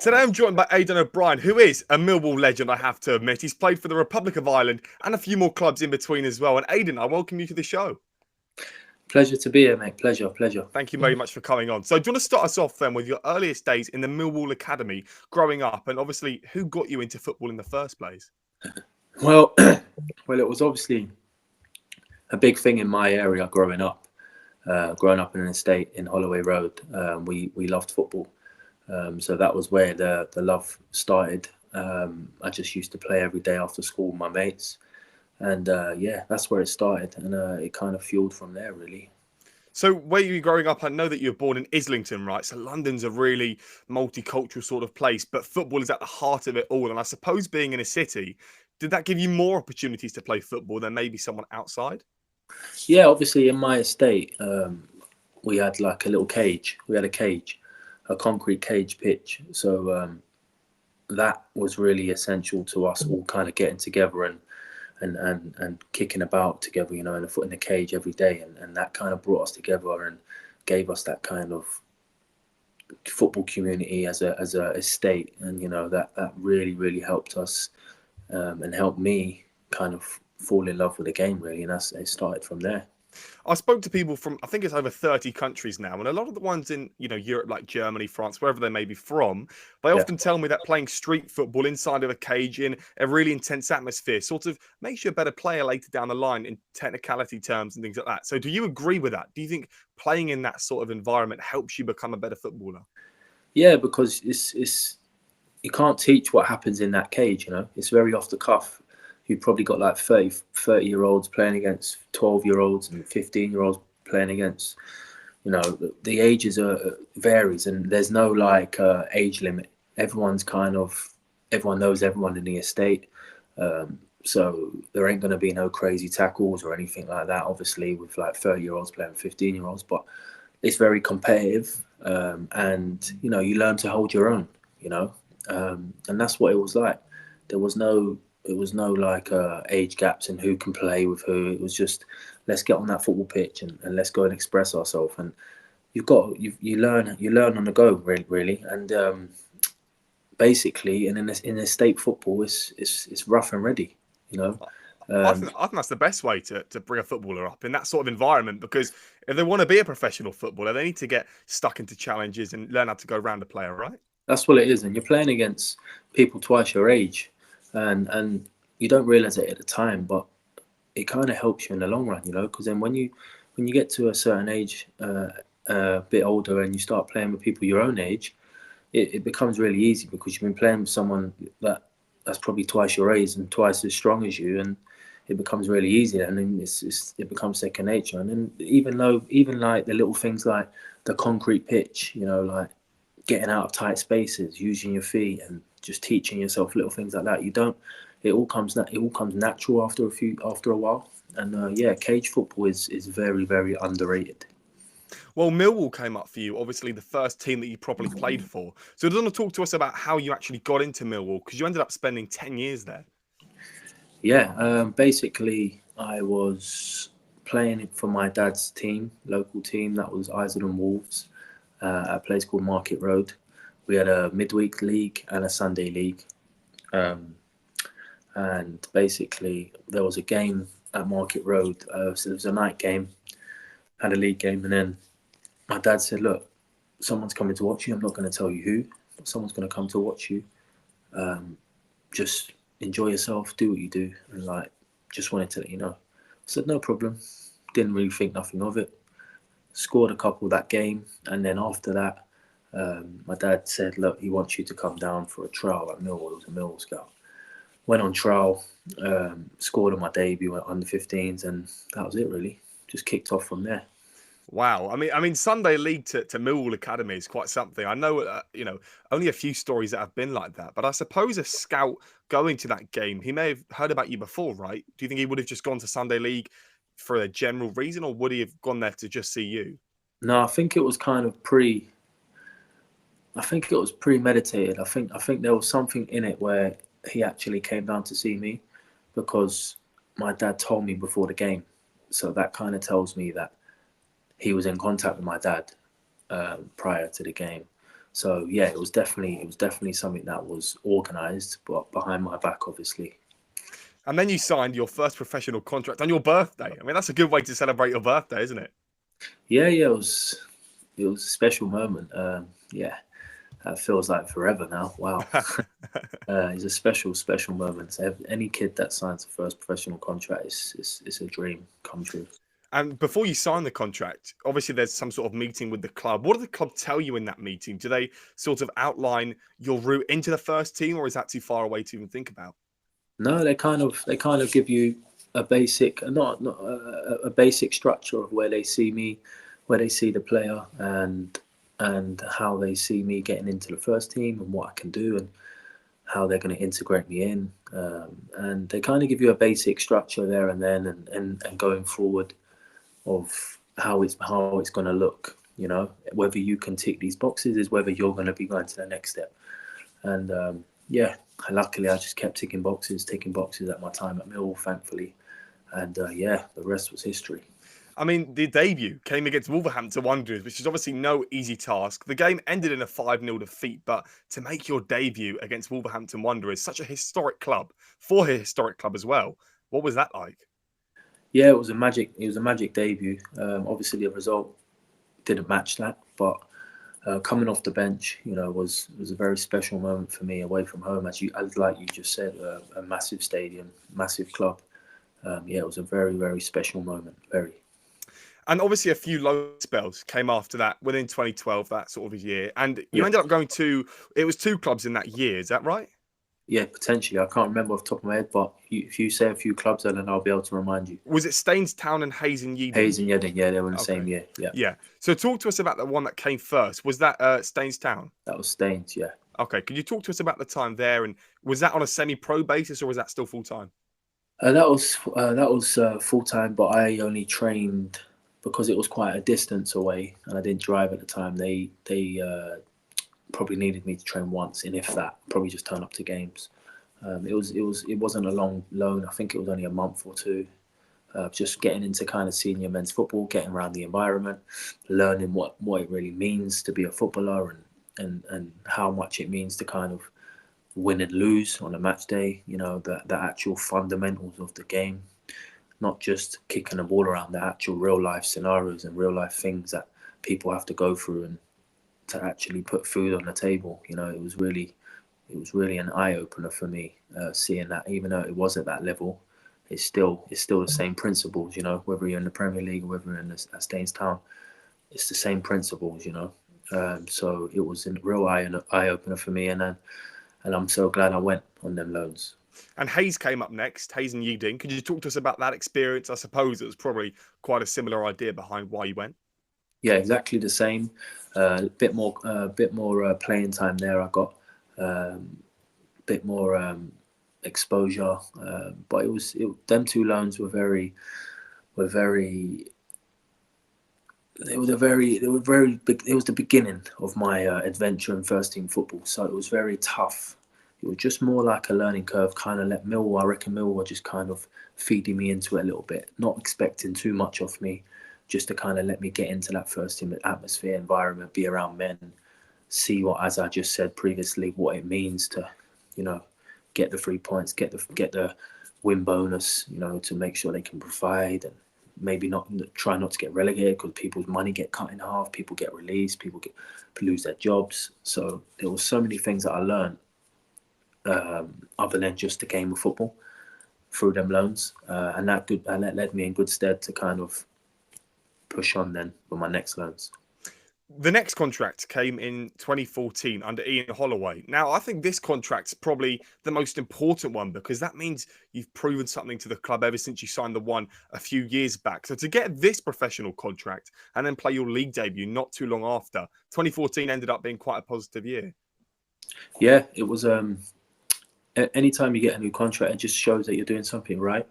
Today I'm joined by Aiden O'Brien, who is a Millwall legend, I have to admit. He's played for the Republic of Ireland and a few more clubs in between as well. And Aiden, I welcome you to the show. Pleasure to be here, mate. Pleasure. Thank you very much for coming on. So do you want to start us off then with your earliest days in the Millwall Academy growing up, and obviously who got you into football in the first place? Well, it was obviously a big thing in my area growing up. Growing up in an estate in Holloway Road, we loved football. So that was where the love started. I just used to play every day after school with my mates. And that's where it started. And it kind of fueled from there, really. So where you were growing up, I know that you were born in Islington, right? So London's a really multicultural sort of place, but football is at the heart of it all. And I suppose being in a city, did that give you more opportunities to play football than maybe someone outside? Yeah, obviously in my estate, we had like a little cage. We had a concrete cage pitch. So that was really essential to us all kind of getting together and kicking about together, in the cage every day. And that kind of brought us together and gave us that kind of football community as a estate. And, that really, really helped us and helped me kind of fall in love with the game, really. And it started from there. I spoke to people from, I think it's over 30 countries now, and a lot of the ones in, Europe, like Germany, France, wherever they may be from, they often tell me that playing street football inside of a cage in a really intense atmosphere sort of makes you a better player later down the line in technicality terms and things like that. So do you agree with that? Do you think playing in that sort of environment helps you become a better footballer? Yeah, because it's you can't teach what happens in that cage, It's very off the cuff. You've probably got like 30-year-olds playing against 12-year-olds and 15-year-olds playing against, the ages varies, and there's no age limit. Everyone knows everyone in the estate. So there ain't going to be no crazy tackles or anything like that, obviously, with like 30-year-olds playing 15-year-olds, but it's very competitive. And, you learn to hold your own, and that's what it was like. There was no age gaps in who can play with who. It was just, let's get on that football pitch and let's go and express ourselves. And you learn on the go, really. And basically, in estate football, it's rough and ready, I think that's the best way to bring a footballer up in that sort of environment, because if they want to be a professional footballer, they need to get stuck into challenges and learn how to go around a player, right? That's what it is. And you're playing against people twice your age. And you don't realize it at the time, but it kind of helps you in the long run, because then when you get to a certain age, a bit older, and you start playing with people your own age, it becomes really easy, because you've been playing with someone that's probably twice your age and twice as strong as you, and it becomes really easy, and then it becomes second nature. And then even like the little things like the concrete pitch, like getting out of tight spaces, using your feet, and just teaching yourself little things like that. It all comes natural after a while. And cage football is very, very underrated. Well, Millwall came up for you, obviously the first team that you properly played for. So do you want to talk to us about how you actually got into Millwall? Because you ended up spending 10 years there. Yeah, basically I was playing for my dad's team, local team, that was Islington Wolves, at a place called Market Road. We had a midweek league and a Sunday league. And basically there was a game at Market Road. So it was a night game, had a league game. And then my dad said, look, someone's coming to watch you. I'm not going to tell you who, but someone's going to come to watch you. Just enjoy yourself, do what you do. And just wanted to let you know. I said, no problem. Didn't really think nothing of it. Scored a couple that game. And then after that, my dad said, look, he wants you to come down for a trial at Millwall. It was a Millwall scout. Went on trial, scored on my debut at under 15s, and that was it, really. Just kicked off from there. Wow. I mean, Sunday League to Millwall Academy is quite something. I know, only a few stories that have been like that, but I suppose a scout going to that game, he may have heard about you before, right? Do you think he would have just gone to Sunday League for a general reason, or would he have gone there to just see you? No, I think it was kind of premeditated. I think there was something in it where he actually came down to see me, because my dad told me before the game. So that kind of tells me that he was in contact with my dad prior to the game. So yeah, it was definitely something that was organised, but behind my back, obviously. And then you signed your first professional contract on your birthday. I mean, that's a good way to celebrate your birthday, isn't it? Yeah, it was a special moment. Yeah, that feels like forever now. Wow. It's a special moment. So any kid that signs the first professional contract is a dream come true. And before you sign the contract, obviously there's some sort of meeting with the club. What do the club tell you in that meeting? Do they sort of outline your route into the first team, or is that too far away to even think about? No, they kind of give you a basic, not a basic structure of where they see me, where they see the player, and how they see me getting into the first team and what I can do and how they're going to integrate me in. And they kind of give you a basic structure there and then, and going forward of how it's going to look. You know, whether you can tick these boxes is whether you're going to be going to the next step. And yeah, luckily I just kept ticking boxes at my time at Millwall, thankfully. And yeah, the rest was history. I mean, the debut came against Wolverhampton Wanderers, which is obviously no easy task. The game ended in a 5-0 defeat, but to make your debut against Wolverhampton Wanderers, such a historic club, for a historic club as well, what was that like? Yeah, it was a magic debut. Obviously, the result didn't match that, but coming off the bench, you know, was a very special moment for me away from home. As like you just said, a massive stadium, massive club. Yeah, it was a very, very special moment. Very. And obviously, a few low spells came after that within 2012, that sort of year. And you Yeah. ended up going to, it was 2 clubs in that year, is that right? Yeah, potentially. I can't remember off the top of my head, but if you say a few clubs, then I'll be able to remind you. Was it Stainstown and Hayes and Yeading? Hayes and Yeading, yeah, they were in the same Okay. year. Yeah. Yeah. So talk to us about the one that came first. Was that Stainstown? That was Staines, yeah. Okay. Could you talk to us about the time there? And was that on a semi-pro basis or was that still full time? That was full time, but I only trained because it was quite a distance away, and I didn't drive at the time. They probably needed me to train once, and if that, probably just turn up to games. It wasn't a long loan. I think it was only a month or two. Just getting into kind of senior men's football, getting around the environment, learning what it really means to be a footballer, and how much it means to kind of win and lose on a match day. You know, the actual fundamentals of the game, not just kicking a ball around, the actual real life scenarios and real life things that people have to go through and to actually put food on the table. You know, it was really an eye opener for me, seeing that even though it was at that level, it's still the same principles. You know, whether you're in the Premier League or whether you're in at Stainstown, it's the same principles. You know, so it was a real eye opener for me, and I'm so glad I went on them loans. And Hayes came up next, Hayes and Yeading. Could you talk to us about that experience? I suppose it was probably quite a similar idea behind why you went. Yeah, exactly the same. A bit more playing time there. I got a bit more exposure, but them 2 loans were very. They were very big. It was the beginning of my adventure in first team football, so it was very tough. It was just more like a learning curve. Kind of let Millwall. I reckon Millwall were just kind of feeding me into it a little bit, not expecting too much of me, just to kind of let me get into that first team atmosphere, environment, be around men, see what, as I just said previously, what it means to, you know, get the 3 points, get the win bonus, you know, to make sure they can provide, and maybe try not to get relegated because people's money get cut in half, people get released, people lose their jobs. So there were so many things that I learned other than just the game of football through them loans, and that led me in good stead to kind of push on then with my next loans. The next contract came in 2014 under Ian Holloway. Now, I think this contract's probably the most important one because that means you've proven something to the club ever since you signed the one a few years back. So to get this professional contract and then play your league debut not too long after, 2014 ended up being quite a positive year. Yeah, it was. Anytime you get a new contract, it just shows that you're doing something right.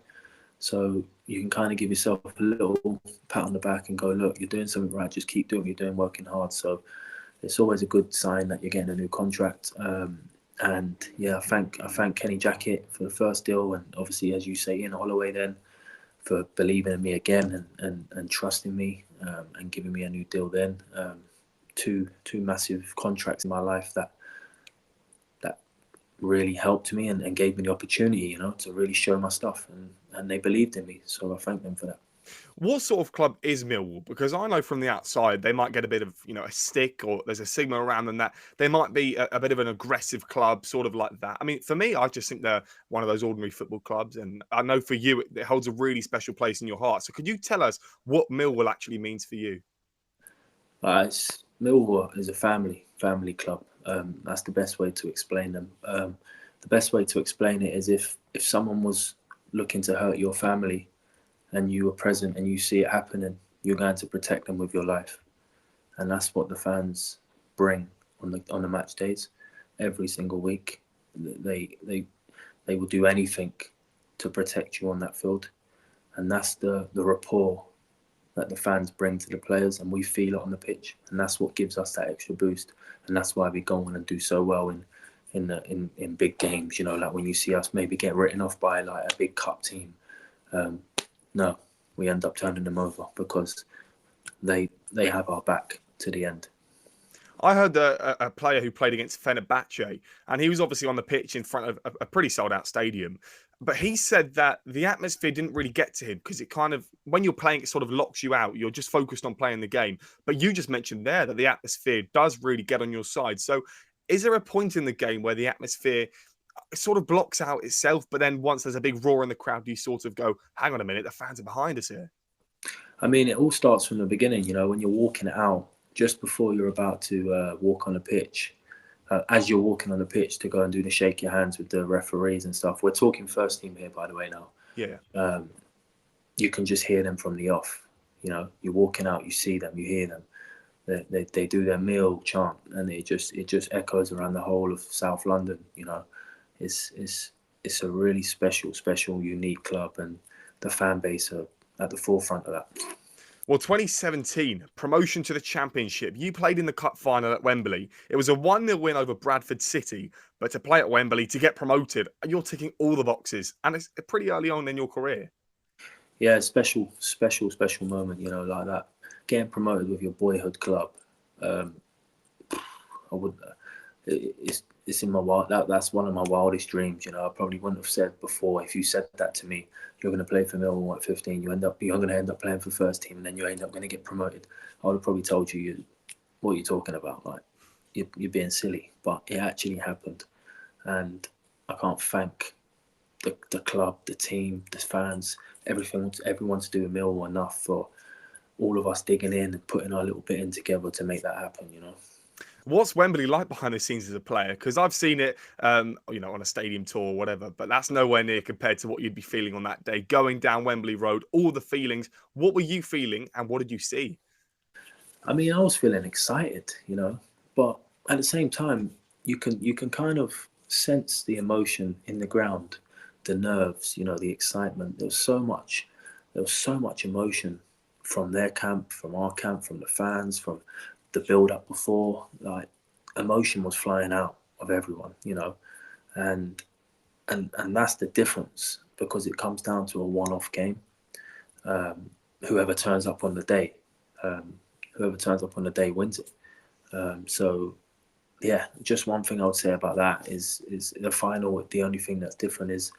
So you can kind of give yourself a little pat on the back and go, look, you're doing something right. Just keep doing what you're doing, working hard. So it's always a good sign that you're getting a new contract. And yeah, I thank Kenny Jackett for the first deal, and obviously, as you say, Ian Holloway then for believing in me again and trusting me and giving me a new deal then. two massive contracts in my life that really helped me and gave me the opportunity, you know, to really show my stuff, and they believed in me. So I thank them for that. What sort of club is Millwall? Because I know from the outside they might get a bit of, a stick, or there's a stigma around them that they might be a bit of an aggressive club, sort of like that. I mean, for me, I just think they're one of those ordinary football clubs, and I know for you it holds a really special place in your heart. So could you tell us what Millwall actually means for you? Millwall is a family club. That's the best way to explain them. The best way to explain it is if someone was looking to hurt your family, and you were present and you see it happening, you're going to protect them with your life. And that's what the fans bring on the match days. Every single week, they will do anything to protect you on that field. And that's the rapport that the fans bring to the players, and we feel it on the pitch. And that's what gives us that extra boost. And that's why we go on and do so well in big games, you know, like when you see us maybe get written off by like a big cup team. No, we end up turning them over because they have our back to the end. I heard a player who played against Fenerbahce, and he was obviously on the pitch in front of a pretty sold-out stadium. But he said that the atmosphere didn't really get to him because it kind of, when you're playing, it sort of locks you out. You're just focused on playing the game. But you just mentioned there that the atmosphere does really get on your side. So is there a point in the game where the atmosphere sort of blocks out itself, but then once there's a big roar in the crowd, you sort of go, hang on a minute, the fans are behind us here? I mean, it all starts from the beginning, you know, when you're walking out, just before you're about to walk on the pitch, as you're walking on the pitch to go and do the shake your hands with the referees and stuff. We're talking first team here, by the way, now. Yeah. You can just hear them from the off. You know, you're walking out, you see them, you hear them. They do their meal chant, and it just echoes around the whole of South London, you know. It's a really special, unique club, and the fan base are at the forefront of that. Well, 2017, promotion to the Championship. You played in the Cup final at Wembley. It was a 1-0 win over Bradford City, but to play at Wembley, to get promoted, you're ticking all the boxes, and it's pretty early on in your career. Yeah, special moment, you know, like that. Getting promoted with your boyhood club, I would. It's in my wild. That's one of my wildest dreams. You know, I probably wouldn't have said before, if you said that to me, you're going to play for Millwall at 15. You're going to end up playing for first team, and then you end up going to get promoted. I would have probably told you, what you're talking about, like you're being silly. But it actually happened, and I can't thank the club, the team, the fans, everyone to do with Millwall enough for all of us digging in and putting our little bit in together to make that happen. You know. What's Wembley like behind the scenes as a player? Because I've seen it, on a stadium tour or whatever, but that's nowhere near compared to what you'd be feeling on that day. Going down Wembley Road, all the feelings. What were you feeling, and what did you see? I mean, I was feeling excited, you know, but at the same time, you can kind of sense the emotion in the ground, the nerves, you know, the excitement. There was so much emotion from their camp, from our camp, from the fans, from the build up before. Like, emotion was flying out of everyone, you know, and that's the difference, because it comes down to a one-off game. Whoever turns up on the day, wins it. So yeah, just one thing I would say about that is the final. The only thing that's different is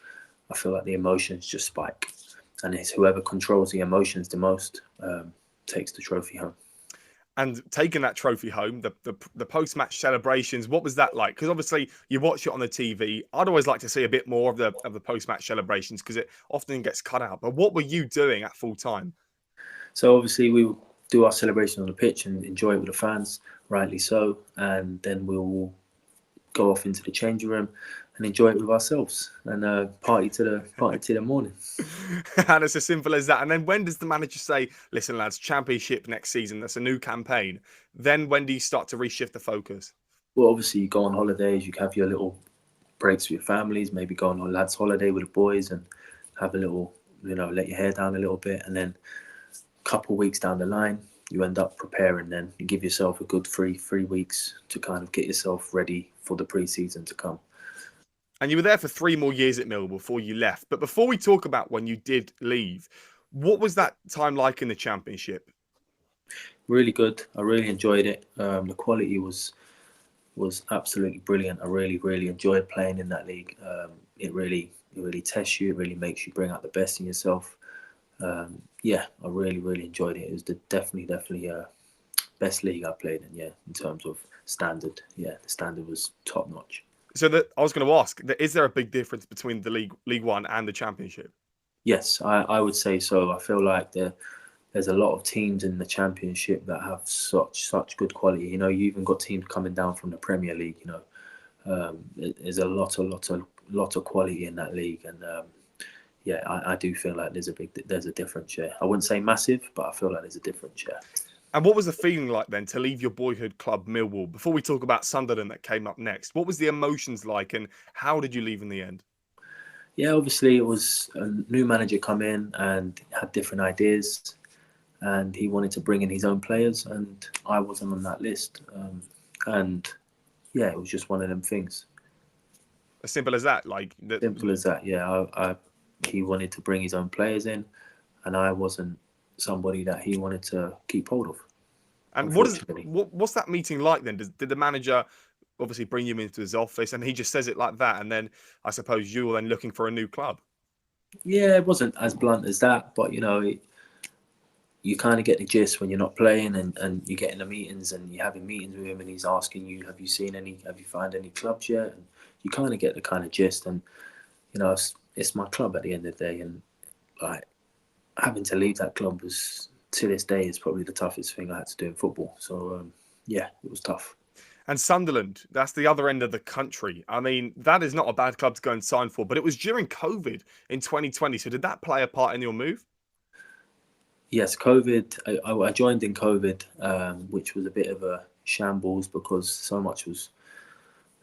I feel like the emotions just spike, and it's whoever controls the emotions the most takes the trophy home. And taking that trophy home, the post-match celebrations, what was that like? Because obviously you watch it on the TV. I'd always like to see a bit more of the post-match celebrations because it often gets cut out. But what were you doing at full time? So obviously we will do our celebration on the pitch and enjoy it with the fans, rightly so, and then we'll go off into the changing room and enjoy it with ourselves and party to the morning. And it's as simple as that. And then when does the manager say, listen, lads, Championship next season, that's a new campaign? Then when do you start to reshift the focus? Well, obviously you go on holidays, you have your little breaks with your families, maybe go on a lads holiday with the boys and have a little, you know, let your hair down a little bit. And then a couple of weeks down the line, you end up preparing. Then you give yourself a good three weeks to kind of get yourself ready for the pre-season to come. And you were there for 3 more years at Millwall before you left. But before we talk about when you did leave, what was that time like in the Championship? Really good. I really enjoyed it. The quality was absolutely brilliant. I really enjoyed playing in that league. It really tests you. It really makes you bring out the best in yourself. Yeah, I really enjoyed it. It was definitely best league I played in. Yeah, in terms of standard. Yeah, the standard was top notch. So I was going to ask, is there a big difference between the League One and the Championship? Yes, I would say so. I feel like there's a lot of teams in the Championship that have such good quality. You know, you even got teams coming down from the Premier League. You know, there's a lot of quality in that league, and yeah, I do feel like there's a difference. Yeah, I wouldn't say massive, but I feel like there's a difference. Yeah. And what was the feeling like then to leave your boyhood club, Millwall? Before we talk about Sunderland that came up next, what was the emotions like, and how did you leave in the end? Yeah, obviously it was a new manager come in and had different ideas, and he wanted to bring in his own players, and I wasn't on that list. And yeah, it was just one of them things. As simple as that. Like that. Simple as that. Yeah, he wanted to bring his own players in, and I wasn't somebody that he wanted to keep hold of. And what's that meeting like then? Did the manager obviously bring you into his office and he just says it like that, and then I suppose you were then looking for a new club? Yeah, it wasn't as blunt as that, but you know, you kind of get the gist when you're not playing, and you get in the meetings and you're having meetings with him, and he's asking you, have you found any clubs yet? And you kind of get the kind of gist, and you know, it's my club at the end of the day, and like having to leave that club was, to this day, is probably the toughest thing I had to do in football. So yeah, it was tough. And Sunderland, that's the other end of the country. I mean, that is not a bad club to go and sign for, but it was during COVID in 2020. So did that play a part in your move? Yes, COVID. I joined in COVID, which was a bit of a shambles because there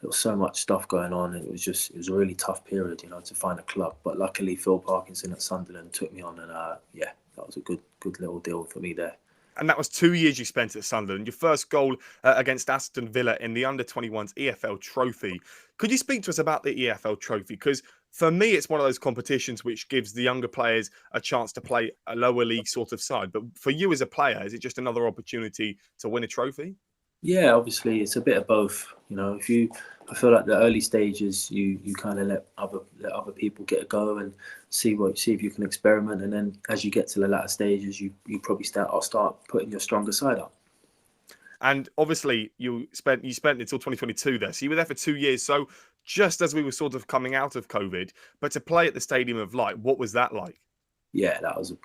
was so much stuff going on, and it was a really tough period, you know, to find a club. But luckily, Phil Parkinson at Sunderland took me on, and yeah, that was a good little deal for me there. And that was 2 years you spent at Sunderland. Your first goal against Aston Villa in the under-21s EFL Trophy. Could you speak to us about the EFL Trophy? Because for me, it's one of those competitions which gives the younger players a chance to play a lower league sort of side. But for you as a player, is it just another opportunity to win a trophy? Yeah, obviously it's a bit of both. You know, I feel like the early stages, you kind of let other people get a go and see if you can experiment, and then as you get to the latter stages, you probably start putting your stronger side up. And obviously, you spent until 2022 there, so you were there for 2 years. So just as we were sort of coming out of COVID, but to play at the Stadium of Light, what was that like? Yeah, that was a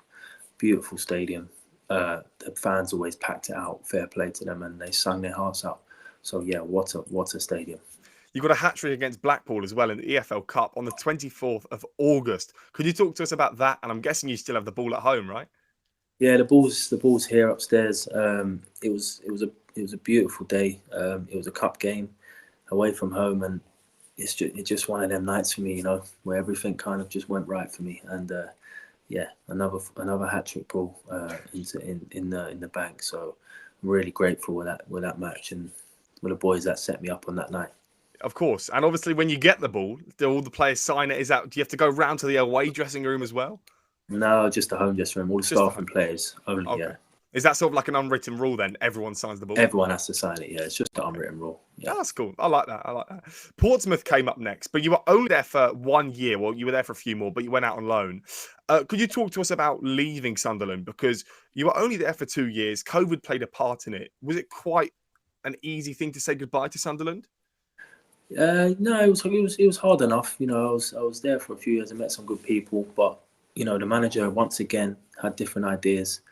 beautiful stadium. The fans always packed it out. Fair play to them, and they sung their hearts out. So yeah, what a stadium. You got a hat-trick against Blackpool as well in the EFL Cup on the 24th of August. Could you talk to us about that? And I'm guessing you still have the ball at home, right? Yeah, the ball's here upstairs. It was a beautiful day. It was a cup game away from home, and it's just one of them nights for me, you know, where everything kind of just went right for me. And yeah, another hat trick ball in the bank. So I'm really grateful with that match and with the boys that set me up on that night. Of course. And obviously, when you get the ball, do all the players sign it? Do you have to go round to the away dressing room as well? No, just the home dressing room. All the staff and players only. Okay. Yeah. Is that sort of like an unwritten rule then? Everyone signs the ball? Everyone has to sign it, yeah. It's just an unwritten rule. Yeah. Oh, that's cool. I like that. Portsmouth came up next, but you were only there for 1 year. Well, you were there for a few more, but you went out on loan. Could you talk to us about leaving Sunderland? Because you were only there for 2 years. COVID played a part in it. Was it quite an easy thing to say goodbye to Sunderland? No, it was hard enough. You know, I was there for a few years and met some good people, but you know, the manager once again had different ideas,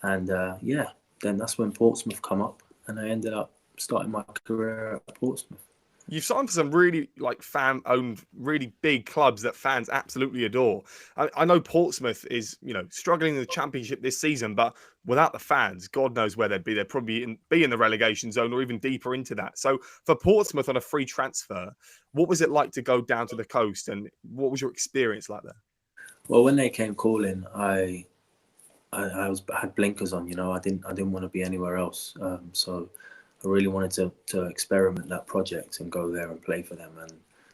and yeah, then that's when Portsmouth come up, and I ended up starting my career at Portsmouth. You've signed for some really fan-owned, really big clubs that fans absolutely adore. I know Portsmouth is, you know, struggling in the Championship this season, but without the fans, God knows where they'd be. They'd probably be in the relegation zone or even deeper into that. So for Portsmouth on a free transfer, what was it like to go down to the coast, and what was your experience like there? Well, when they came calling, I had blinkers on. You know, I didn't want to be anywhere else. So I really wanted to experiment that project and go there and play for them. And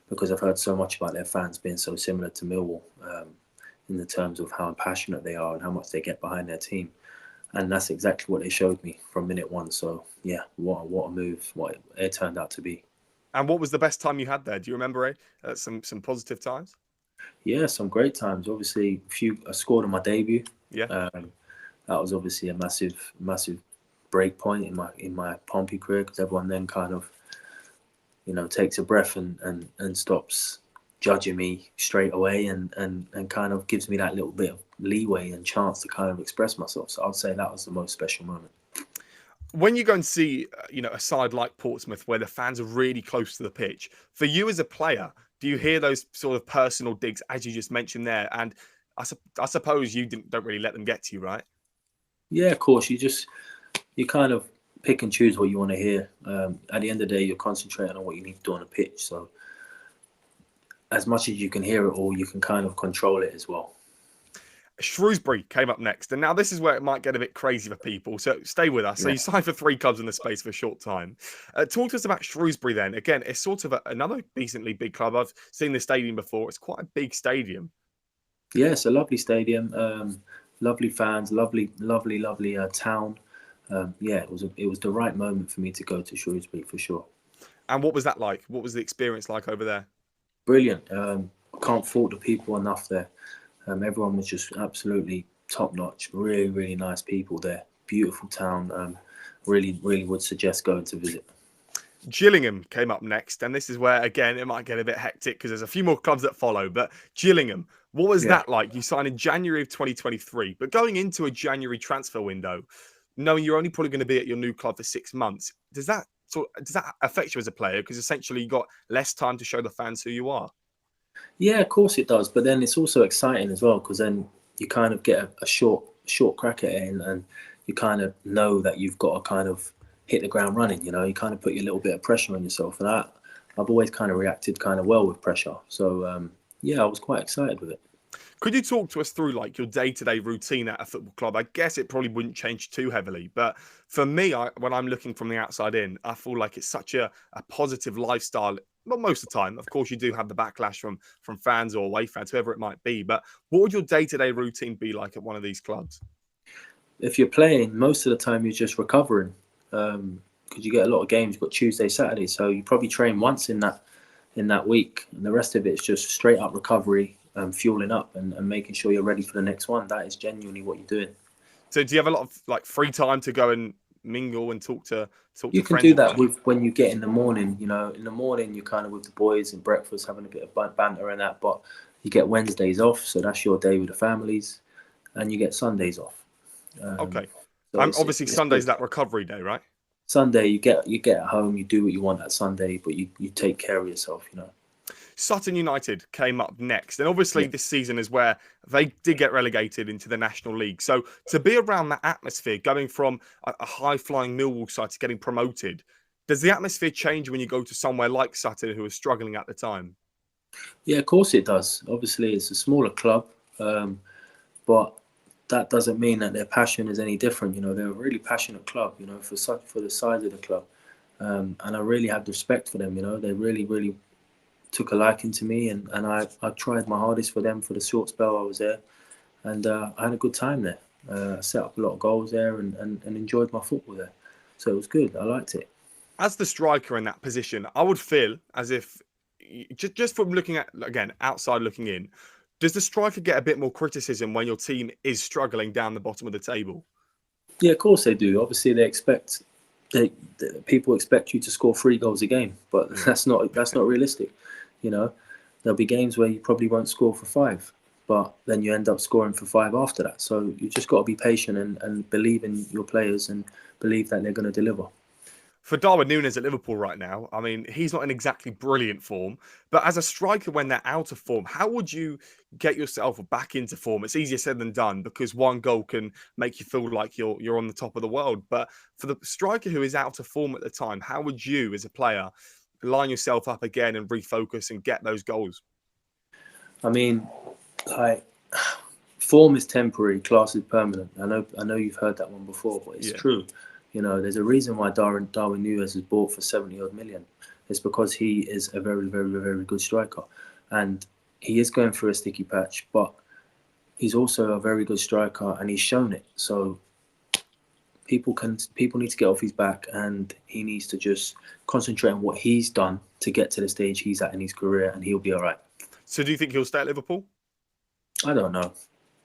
because I've heard so much about their fans being so similar to Millwall, in the terms of how passionate they are and how much they get behind their team, And that's exactly what they showed me from minute one. So yeah, what a move! What it turned out to be. And what was the best time you had there? Do you remember some positive times? Yeah, some great times. Obviously, I scored on my debut. Yeah. That was obviously a massive break point in my Pompey career, because everyone then kind of, takes a breath and stops judging me straight away, and kind of gives me that little bit of leeway and chance to kind of express myself. So I'd say that was the most special moment. When you go and see, a side like Portsmouth where the fans are really close to the pitch, for you as a player, do you hear those sort of personal digs as you just mentioned there? And I suppose you don't really let them get to you, right? Yeah, of course. You kind of pick and choose what you want to hear. At the end of the day, you're concentrating on what you need to do on the pitch. So as much as you can hear it all, you can kind of control it as well. Shrewsbury came up next, and now this is where it might get a bit crazy for people. So stay with us. So Yeah. you signed for 3 clubs in the space of a short time. Talk to us about Shrewsbury then. Again, it's sort of another decently big club. I've seen the stadium before. It's quite a big stadium. Yeah, it's a lovely stadium, lovely fans, lovely town. Yeah, it was the right moment for me to go to Shrewsbury for sure. And what was that like? What was the experience like over there? Brilliant. Can't fault the people enough there. Everyone was just absolutely top notch. Really, really nice people there. Beautiful town. Really, really would suggest going to visit. Gillingham came up next, and this is where, again, it might get a bit hectic because there's a few more clubs that follow. But Gillingham, what was Yeah. that like? You signed in January of 2023, but going into a January transfer window, knowing you're only probably going to be at your new club for 6 months, does that affect you as a player? Because essentially you got less time to show the fans who you are. Yeah, of course it does. But then it's also exciting as well, because then you kind of get a short crack at it, and you kind of know that you've got to kind of hit the ground running. You kind of put your little bit of pressure on yourself, and I've always kind of reacted kind of well with pressure. So yeah, I was quite excited with it. Could you talk to us through like your day-to-day routine at a football club? I guess it probably wouldn't change too heavily, but for me, when I'm looking from the outside in, I feel like it's such a positive lifestyle. Well, most of the time, of course, you do have the backlash from fans or away fans, whoever it might be. But what would your day-to-day routine be like at one of these clubs? If you're playing, most of the time you're just recovering, because you get a lot of games. You've got Tuesday, Saturday, so you probably train once in that week, and the rest of it is just straight up recovery, fueling up, and making sure you're ready for the next one. That is genuinely what you're doing. So, do you have a lot of like free time to go and mingle and talk to You can friends do and that family? when you get in the morning. In the morning you're kind of with the boys and breakfast, having a bit of banter and that. But you get Wednesdays off, so that's your day with the families, and you get Sundays off. Okay. So Obviously it's Sunday's good. that recovery day, right? Sunday you get at home, you do what you want that Sunday, but you take care of yourself. Sutton United came up next. And obviously, Yeah. this season is where they did get relegated into the National League. So to be around that atmosphere, going from a high flying Millwall side to getting promoted, does the atmosphere change when you go to somewhere like Sutton, who was struggling at the time? Yeah, of course it does. Obviously, it's a smaller club, but that doesn't mean that their passion is any different. They're a really passionate club. For the size of the club, and I really have respect for them. They really, really took a liking to me, and I tried my hardest for them for the short spell I was there, and I had a good time there. I set up a lot of goals there, and enjoyed my football there. So it was good. I liked it. As the striker in that position, I would feel as if, just from looking at, again, outside looking in, does the striker get a bit more criticism when your team is struggling down the bottom of the table? Yeah, of course they do. Obviously, people expect you to score 3 goals a game, but that's not realistic. There'll be games where you probably won't score for 5, but then you end up scoring for 5 after that. So you just got to be patient and believe in your players and believe that they're going to deliver. For Darwin Núñez at Liverpool right now, I mean, he's not in exactly brilliant form, but as a striker, when they're out of form, how would you get yourself back into form? It's easier said than done because one goal can make you feel like you're on the top of the world. But for the striker who is out of form at the time, how would you, as a player, line yourself up again and refocus and get those goals? I mean, like, form is temporary, class is permanent. I know you've heard that one before, but it's true. There's a reason why Darwin Núñez is bought for 70 odd million. It's because he is a very, very, very good striker, and he is going through a sticky patch, but he's also a very good striker, and he's shown it. So People need to get off his back, and he needs to just concentrate on what he's done to get to the stage he's at in his career, and he'll be all right. So do you think he'll stay at Liverpool? I don't know.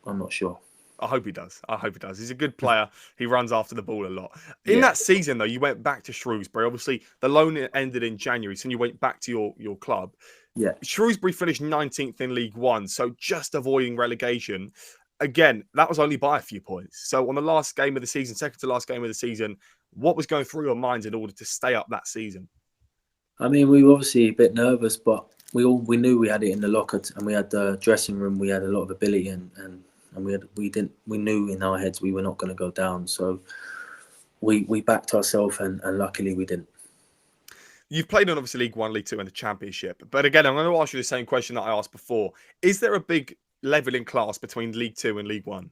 I'm not sure. I hope he does. I hope he does. He's a good player. He runs after the ball a lot. In Yeah. that season, though, you went back to Shrewsbury. Obviously, the loan ended in January, so you went back to your club. Yeah. Shrewsbury finished 19th in League One, so just avoiding relegation. Again, that was only by a few points. So on the last game of the season, second to last game of the season, what was going through your minds in order to stay up that season? I mean, we were obviously a bit nervous, but we knew we had it in the locker, and we had the dressing room. We had a lot of ability, and we knew in our heads we were not going to go down. So we backed ourselves, and luckily we didn't. You've played in obviously League One, League Two, and the Championship. But again, I'm going to ask you the same question that I asked before. Is there a big level in class between League Two and League One?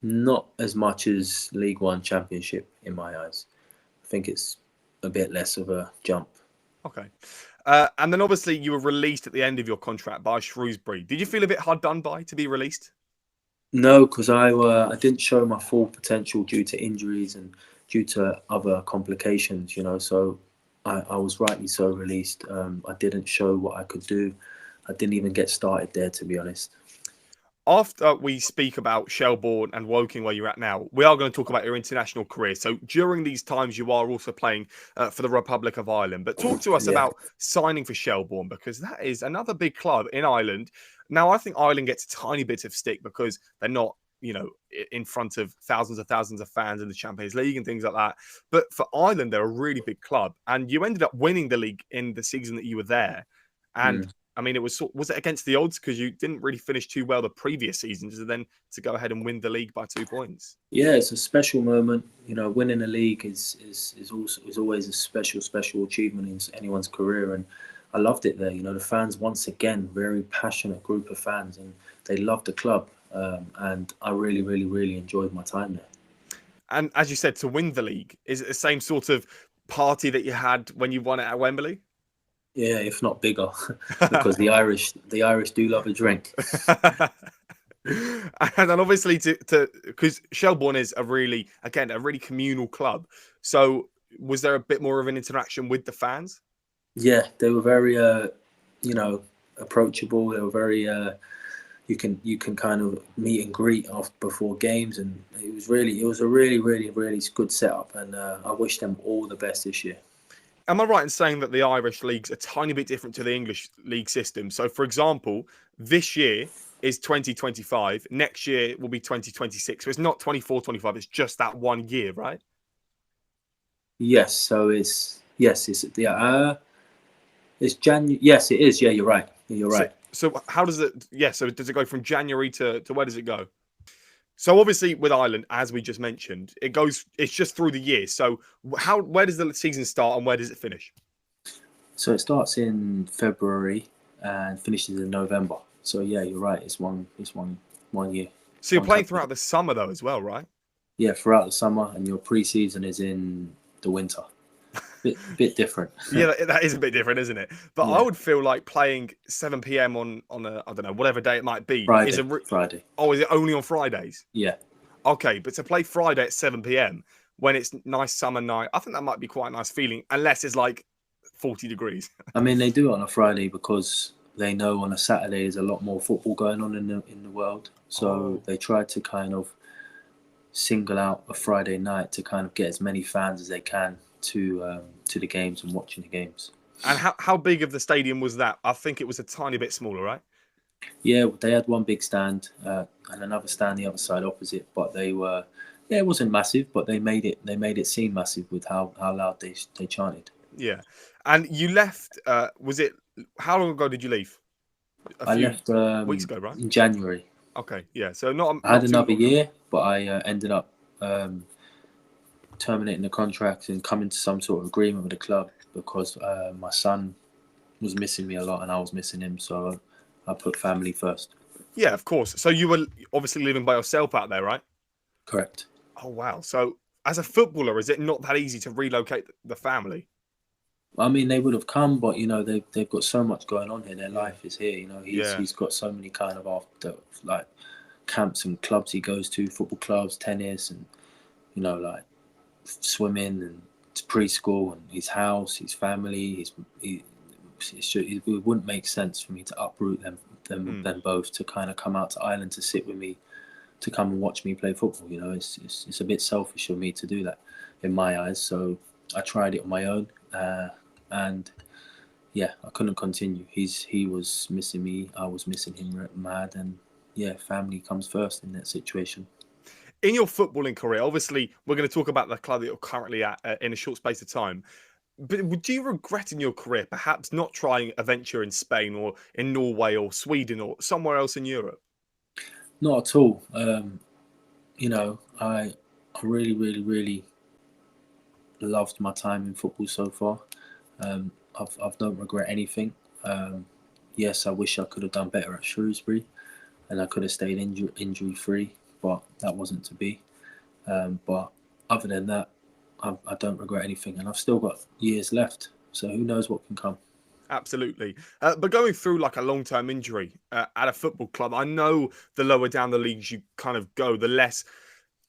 Not as much as League One, Championship in my eyes. I think it's a bit less of a jump. Okay. And then obviously you were released at the end of your contract by Shrewsbury. Did you feel a bit hard done by to be released? No, because I didn't show my full potential due to injuries and due to other complications, so I was rightly so released. I didn't show what I could do. I didn't even get started there, to be honest. After we speak about Shelbourne and Woking, where you're at now, we are going to talk about your international career. So during these times, you are also playing for the Republic of Ireland. But talk to us about signing for Shelbourne, because that is another big club in Ireland. Now, I think Ireland gets a tiny bit of stick because they're not, in front of thousands of fans in the Champions League and things like that. But for Ireland, they're a really big club. And you ended up winning the league in the season that you were there. And I mean, was it against the odds because you didn't really finish too well the previous seasons, and then to go ahead and win the league by 2 points? Yeah, it's a special moment. Winning a league is always a special achievement in anyone's career, and I loved it there. The fans, once again, very passionate group of fans, and they loved the club, and I really, really, really enjoyed my time there. And as you said, to win the league, is it the same sort of party that you had when you won it at Wembley? Yeah, if not bigger, because the Irish do love a drink. And then obviously because Shelbourne is a really communal club. So was there a bit more of an interaction with the fans? Yeah, they were very approachable. They were very you can kind of meet and greet before games, and it was a really, really, really good setup, and I wish them all the best this year. Am I right in saying that the Irish league's a tiny bit different to the English league system? So, for example, this year is 2025. Next year will be 2026. So it's not 24-25. It's just that 1 year, right? Yes. So it's January. Yes, it is. Yeah, you're right. You're right. So how does it? Yeah. So does it go from January to where does it go? So obviously with Ireland, as we just mentioned, it's just through the year. So where does the season start and where does it finish? So it starts in February and finishes in November. So yeah, you're right. It's one year. So you're playing throughout the summer though as well, right? Yeah, throughout the summer, and your pre-season is in the winter. Bit different. Yeah, that is a bit different, isn't it? But yeah. I would feel like playing 7 p.m. on a I don't know, whatever day it might be. Friday. Oh, is it only on Fridays? Yeah. Okay, but to play Friday at 7 p.m. when it's nice summer night, I think that might be quite a nice feeling, unless it's like 40 degrees. I mean, they do it on a Friday because they know on a Saturday there's a lot more football going on in the world. So they try to kind of single out a Friday night to kind of get as many fans as they can to the games and watching the games. And how big of the stadium was that? I think it was a tiny bit smaller, right? Yeah, they had one big stand and another stand the other side opposite, but they were it wasn't massive, but they made it seem massive with how loud they chanted. Yeah. And you left how long ago did you leave? I left weeks ago, right? In January. Okay, yeah. So I had another year, but I ended up terminating the contract and coming to some sort of agreement with the club because my son was missing me a lot and I was missing him, so I put family first. Yeah, of course. So you were obviously living by yourself out there, right? Correct. Oh, wow. So as a footballer, is it not that easy to relocate the family? I mean, they would have come, but they've got so much going on here. Their life is here. He's got so many kind of camps and clubs he goes to, football clubs, tennis, and swimming and preschool and his house, his family. It wouldn't make sense for me to uproot them both to kind of come out to Ireland to sit with me, to come and watch me play football. You know, it's a bit selfish of me to do that in my eyes. So I tried it on my own, and yeah, I couldn't continue. He was missing me, I was missing him mad, and yeah, family comes first in that situation. In your footballing career, obviously, we're going to talk about the club that you're currently at in a short space of time. But would you regret in your career perhaps not trying a venture in Spain or in Norway or Sweden or somewhere else in Europe? Not at all. You know, I really, really, really loved my time in football so far. I don't regret anything. Yes, I wish I could have done better at Shrewsbury, and I could have stayed injury free, but that wasn't to be. But other than that, I don't regret anything, and I've still got years left. So who knows what can come. Absolutely. But going through like a long-term injury at a football club, I know the lower down the leagues you kind of go, the less,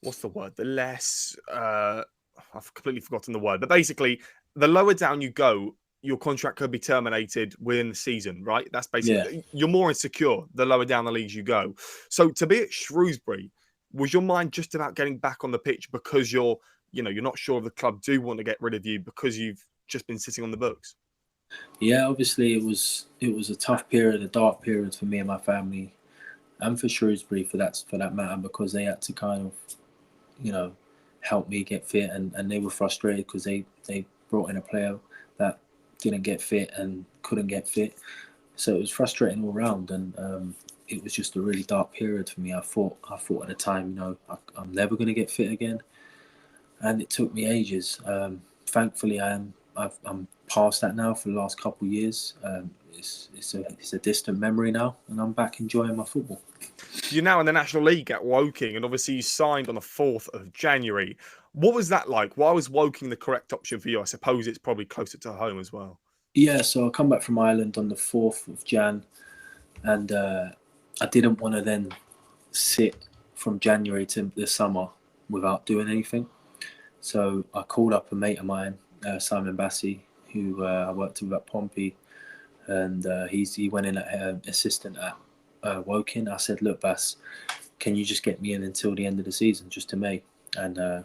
what's the word? The less, I've completely forgotten the word, but basically the lower down you go, your contract could be terminated within the season, right? That's basically, you're more insecure the lower down the leagues you go. So to be at Shrewsbury, was your mind just about getting back on the pitch because you're not sure if the club do want to get rid of you because you've just been sitting on the books? Yeah, obviously it was a tough period, a dark period for me and my family, and for Shrewsbury for that matter, because they had to kind of, help me get fit, and they were frustrated because they brought in a player that didn't get fit and couldn't get fit, so it was frustrating all round, and it was just a really dark period for me. I thought at the time, I'm never going to get fit again, and it took me ages. Thankfully, I'm past that now for the last couple of years. It's a distant memory now, and I'm back enjoying my football. You're now in the National League at Woking, and obviously you signed on the 4th of January. What was that like? Why was Woking the correct option for you? I suppose it's probably closer to home as well. Yeah, so I come back from Ireland on the 4th of Jan, and I didn't want to then sit from January to the summer without doing anything. So I called up a mate of mine, Simon Bassey, who I worked with at Pompey, and he went in at assistant at Woking. I said, look, Bass, can you just get me in until the end of the season, just to May, and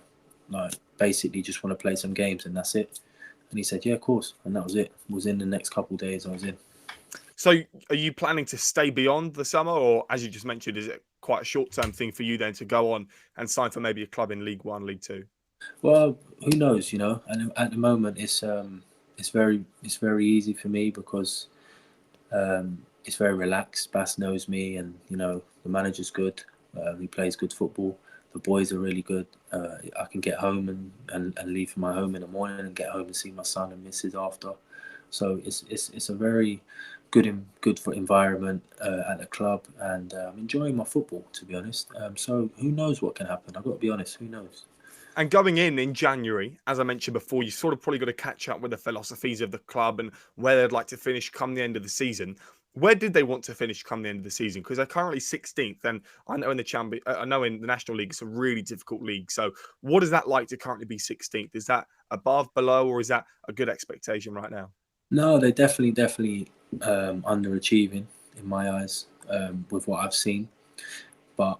basically just want to play some games, and that's it. And he said, yeah, of course, and that was it. Within the next couple of days, I was in. So are you planning to stay beyond the summer, or as you just mentioned, is it quite a short-term thing for you then to go on and sign for maybe a club in League One, League Two? Well, who knows, And at the moment, it's very easy for me because it's very relaxed. Bass knows me, and the manager's good. He plays good football. The boys are really good. I can get home and leave for my home in the morning and get home and see my son and missus after. So it's a very good environment at the club, and I'm enjoying my football, to be honest. So who knows what can happen? I've got to be honest. Who knows? And going in January, as I mentioned before, you sort of probably got to catch up with the philosophies of the club and where they'd like to finish come the end of the season. Where did they want to finish come the end of the season? Because they're currently 16th, and I know in the National League it's a really difficult league. So, what is that like to currently be 16th? Is that above, below, or is that a good expectation right now? No, they're definitely underachieving in my eyes with what I've seen, but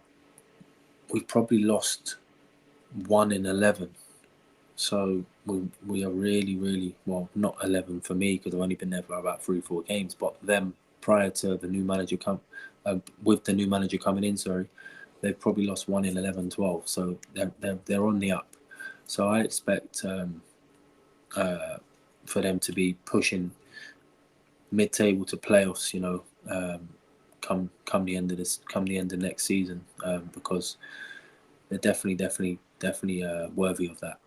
we've probably lost 1 in 11. So we are really, really, well, not 11 for me because I've only been there for about 3-4 games, but them prior to the new manager with the new manager coming in, they've probably lost 1 in 11, 12. So they're on the up. So I expect for them to be pushing mid-table to playoffs, come the end of next season, because they're definitely worthy of that.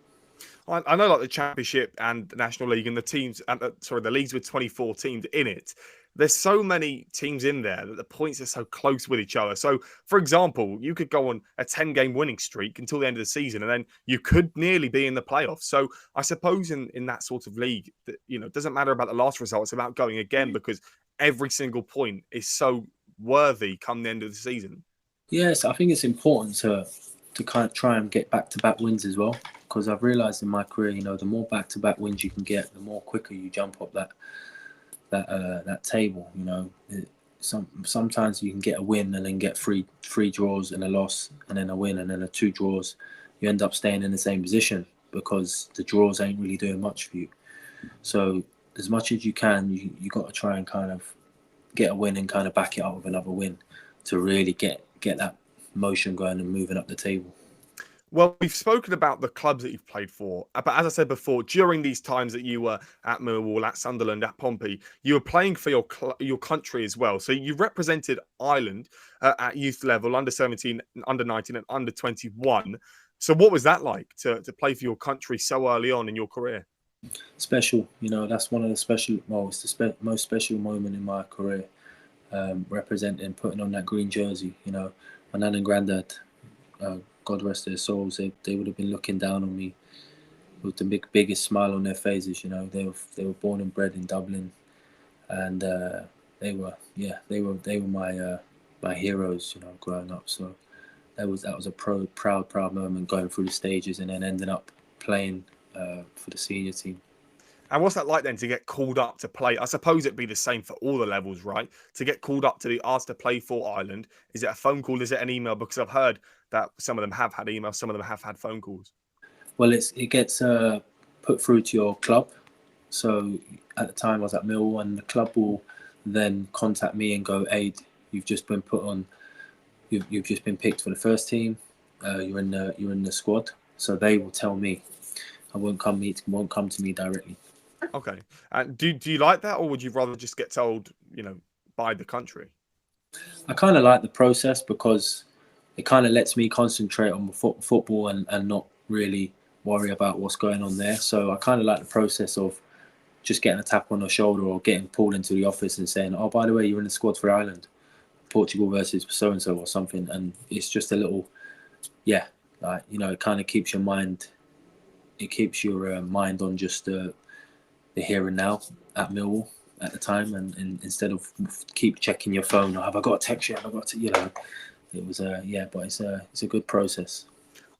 I know, like the Championship and the National League and the teams, the leagues with 24 teams in it. There's so many teams in there that the points are so close with each other. So, for example, you could go on a 10-game winning streak until the end of the season, and then you could nearly be in the playoffs. So, I suppose in that sort of league, that it doesn't matter about the last result; it's about going again because every single point is so worthy come the end of the season. Yes, I think it's important to to kind of try and get back-to-back wins as well, because I've realised in my career, you know, the more back-to-back wins you can get, the more quicker you jump up that table. You know, sometimes you can get a win and then get three draws and a loss, and then a win and then a 2 draws. You end up staying in the same position because the draws ain't really doing much for you. So as much as you can, you got to try and kind of get a win and kind of back it up with another win to really get that motion going and moving up the table. Well, we've spoken about the clubs that you've played for, but as I said before, during these times that you were at Millwall, at Sunderland, at Pompey, you were playing for your country as well. So you represented Ireland at youth level, under 17, under 19, and under 21. So what was that like to play for your country so early on in your career? Special, you know, that's one of the special, well, it's the most special moment in my career, representing, putting on that green jersey. You know, my nan and granddad, God rest their souls, they would have been looking down on me with the biggest smile on their faces. You know, they were born and bred in Dublin, and they were my heroes. You know, growing up. So that was a proud moment, going through the stages and then ending up playing for the senior team. And what's that like then to get called up to play? I suppose it'd be the same for all the levels, right? To get called up to be asked to play for Ireland. Is it a phone call? Is it an email? Because I've heard that some of them have had emails, some of them have had phone calls. Well, it gets put through to your club. So at the time I was at Millwall, and the club will then contact me and go, "Aid, you've just been put on. You've just been picked for the first team. You're in the squad." So they will tell me. It won't come to me directly. Okay. And do you like that, or would you rather just get told, by the country? I kind of like the process because it kind of lets me concentrate on football and not really worry about what's going on there. So I kind of like the process of just getting a tap on the shoulder or getting pulled into the office and saying, "Oh, by the way, you're in the squad for Ireland, Portugal versus so-and-so," or something. And it's just a little, it kind of keeps your mind, on just the here and now at Millwall at the time, and instead of keep checking your phone, or have I got a text yet? Have I got to, it was but it's a good process.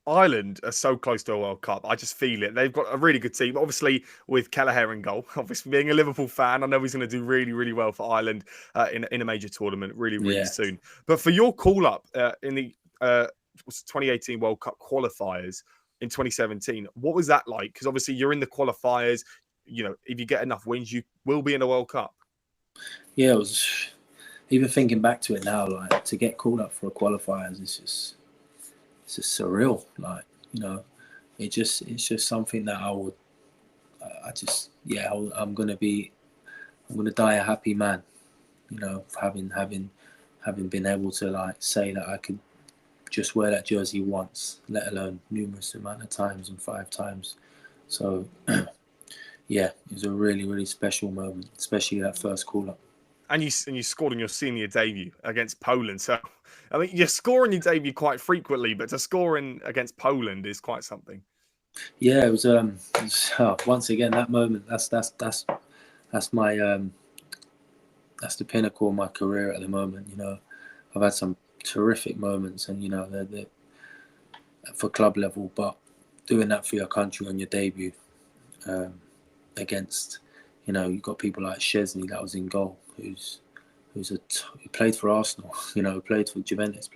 Ireland are so close to a World Cup. I just feel it. They've got a really good team. Obviously, with Kelleher in goal. Obviously, being a Liverpool fan, I know he's going to do really, really well for Ireland in a major tournament really, really soon. But for your call-up in the 2018 World Cup qualifiers in 2017, what was that like? Because obviously, you're in the qualifiers. If you get enough wins, you will be in a World Cup. Yeah, it was. Even thinking back to it now, like to get called up for a qualifiers, it's just surreal. Like, it's just something that I'm gonna die a happy man. Having been able to say that I could just wear that jersey once, let alone numerous amount of times and 5 times. So. Yeah, it was a really, really special moment, especially that first call-up. And you scored in your senior debut against Poland. So, I mean, you score in your debut quite frequently, but to score against Poland is quite something. Yeah, it was once again, that moment. That's my that's the pinnacle of my career at the moment. I've had some terrific moments, and they're for club level, but doing that for your country on your debut. Against, you've got people like Szczesny that was in goal, who played for Arsenal, played for Juventus,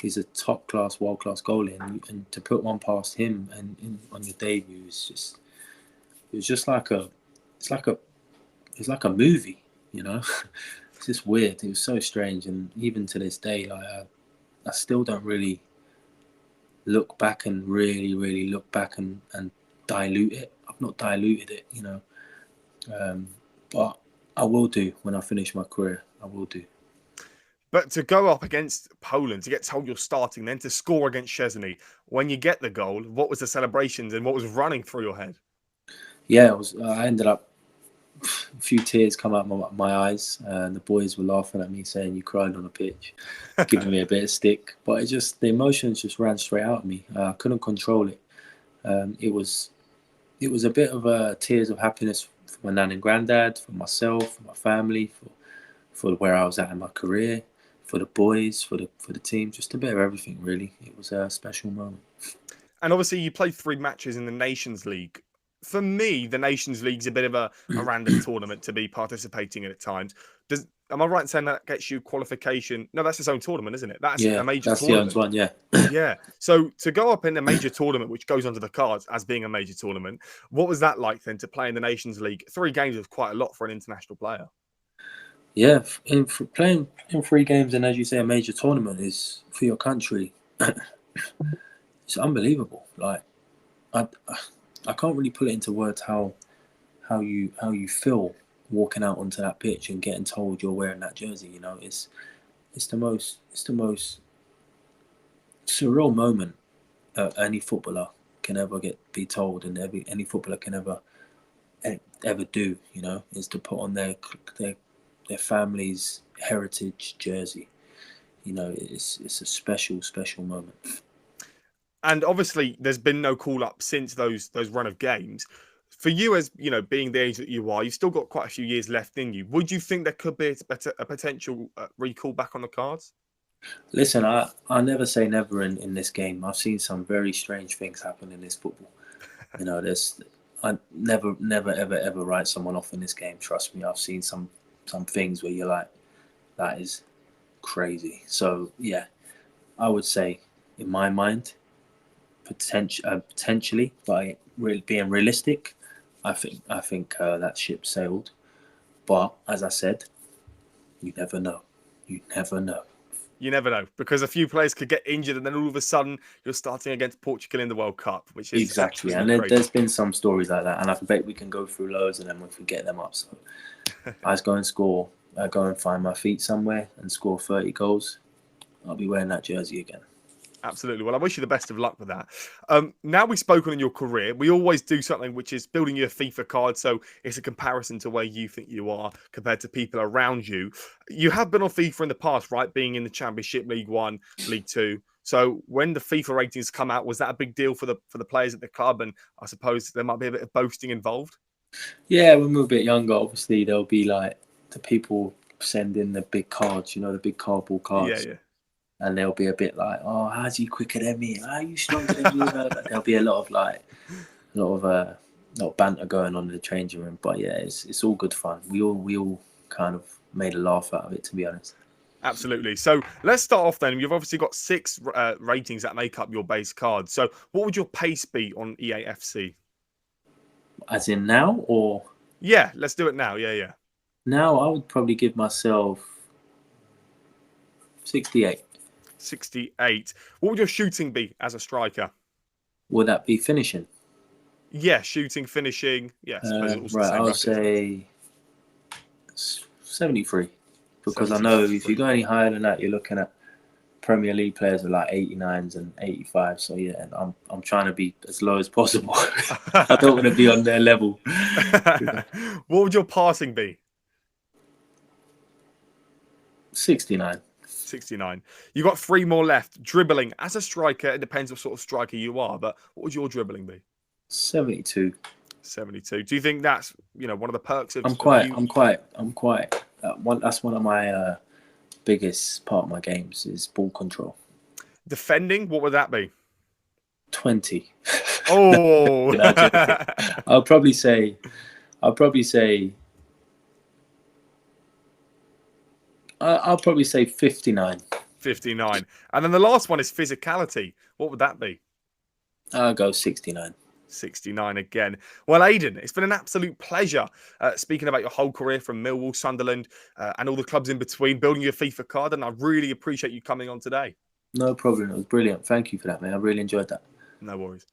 he's a top class, world class goalie, and to put one past him and on your debut it's just like a movie, It's just weird. It was so strange, and even to this day, I still don't really look back and really look back and dilute it. I've not diluted it, but I will do when I finish my career. I will do. But to go up against Poland, to get told you're starting, then to score against Szczesny, when you get the goal, what was the celebrations and what was running through your head? Yeah, I ended up, a few tears come out my eyes, and the boys were laughing at me, saying you cried on a pitch, giving me a bit of stick. But the emotions just ran straight out of me. I couldn't control it. It was a bit of tears of happiness for my nan and granddad, for myself, for my family, for where I was at in my career, for the boys, for the team, just a bit of everything. Really, it was a special moment. And obviously, you played 3 matches in the Nations League. For me, the Nations League's a bit of a random tournament to be participating in at times. Am I right in saying that gets you qualification? No, that's its own tournament, isn't it? That's a major that's tournament. the one. Yeah. Yeah. So to go up in a major tournament, which goes onto the cards as being a major tournament, what was that like then to play in the Nations League? 3 games is quite a lot for an international player. Yeah, for playing in 3 games and, as you say, a major tournament is for your country. It's unbelievable. Like, I can't really put it into words how you feel walking out onto that pitch and getting told you're wearing that jersey. You know, it's the most surreal moment any footballer can ever be told, and any footballer can ever do. You know, is to put on their family's heritage jersey. You know, it's a special moment. And obviously, there's been no call up since those run of games. For you, as you know, being the age that you are, you've still got quite a few years left in you. Would you think there could be a potential recall back on the cards? Listen, I never say never in this game. I've seen some very strange things happen in this football. You know, I never ever write someone off in this game. Trust me, I've seen some things where you're like, that is crazy. So yeah, I would say, in my mind, potentially, by being realistic, I think that ship sailed. But as I said, you never know. You never know. You never know, because a few players could get injured, and then all of a sudden you're starting against Portugal in the World Cup, which is exactly. And there's been some stories like that, and I bet we can go through loads of them if we get them up. So I just go and find my feet somewhere and score 30 goals. I'll be wearing that jersey again. Absolutely. Well, I wish you the best of luck with that. Now we've spoken on your career, we always do something which is building you a FIFA card. So it's a comparison to where you think you are compared to people around you. You have been on FIFA in the past, right? Being in the Championship, League One, League Two. So when the FIFA ratings come out, was that a big deal for the players at the club? And I suppose there might be a bit of boasting involved. Yeah, when we were a bit younger, obviously there'll be like the people sending the big cards, you know, the big cardboard cards. Yeah. And they'll be a bit like, "Oh, how's he quicker than me? How are you stronger than me?" There'll be a lot of banter going on in the changing room. But yeah, it's all good fun. We all kind of made a laugh out of it, to be honest. Absolutely. So let's start off then. You've obviously got 6 ratings that make up your base card. So what would your pace be on EAFC? As in now, or? Yeah, let's do it now. Yeah. Now I would probably give myself 68. 68. What would your shooting be as a striker? Would that be finishing? Yeah, shooting, finishing. Yeah, right, I'll say 73. Because 73. I know if you go any higher than that, you're looking at Premier League players with like 89s and 85. So yeah, I'm trying to be as low as possible. I don't want to be on their level. What would your passing be? 69. 69. You got 3 more left. Dribbling as a striker, it depends what sort of striker you are, but what would your dribbling be? 72. 72. Do you think that's one of the perks of? I'm quite. That's one of my biggest part of my games is ball control. Defending, what would that be? 20. Oh. I'll probably say. I'll probably say 59. 59. And then the last one is physicality. What would that be? I'll go 69. 69 again. Well, Aiden, it's been an absolute pleasure speaking about your whole career from Millwall, Sunderland, and all the clubs in between, building your FIFA card. And I really appreciate you coming on today. No problem. It was brilliant. Thank you for that, man. I really enjoyed that. No worries.